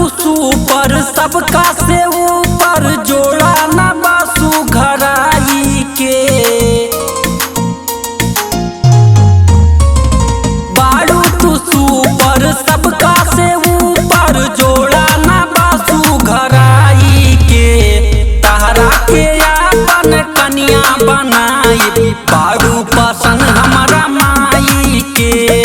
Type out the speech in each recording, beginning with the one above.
तू सुपर सबका से ऊपर जोड़ा न बासु घराई के। बारू तू सुपर सबका से ऊपर जोड़ा न बासु घराई के। तहरा के अपन कन्या बनाई बारू पसंद हमारा माई के।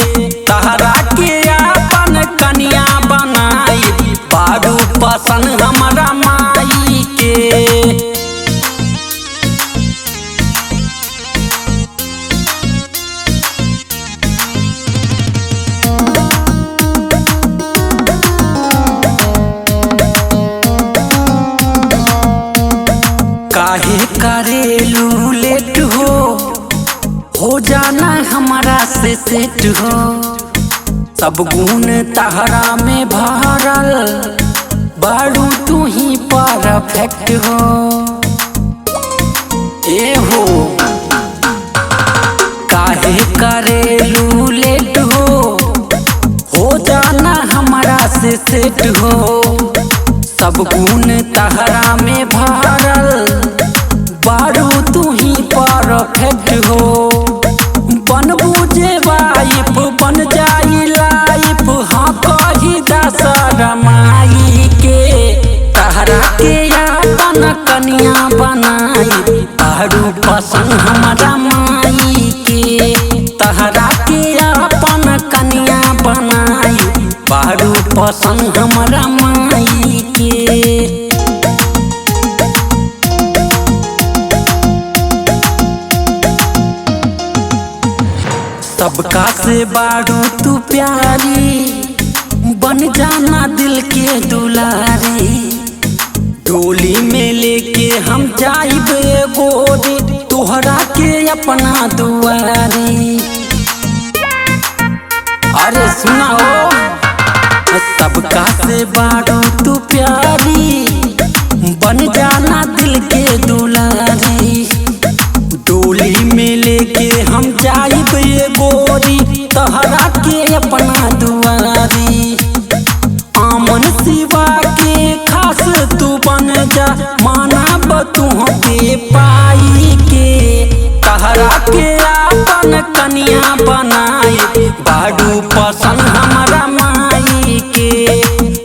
तहरा के अपन कन्या बनाई बारू पसंद हमारा माई के। काहे करेलू लेट हो जाना हमारा से सेट हो। सब गुण तहरा में भरल बारू तू ही परफेक्ट हो। ए काहे करेलू लेट हो जाना हमारा से सेट हो। सब गुण तहरा में भरल बारू तू ही परफेक्ट हो। बन बुझे वाइफ बन जाई लाइफ हाँ कही दशहरा माई के। तहरा के अपन कन्या बनाई बारू पसंद हमारा माई के। तहरा के अपन कन्या बनाई बारू पसंद हमारा माई के। सबका से बारू तू प्यारी बन जाना दिल के दुलारी। डोली में लेके हम जाइबे गोरी तोहरा के अपना दुआरी। अरे सुनाओ सबका से बारू तू प्यारी बन जाना दिल के दुलारी। डोली में लेके हम जाइबे गोरी तहरा के अपना दुआरी। आमन शिवा के खास तू बन जा माना बतू के पाई के। तहरा के अपन कन्या बनाई बारू पसंद हमारा माई के।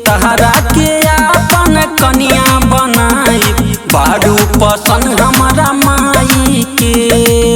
तहरा के अपन कन्या बनाई बारू पसंद हमारा माई के।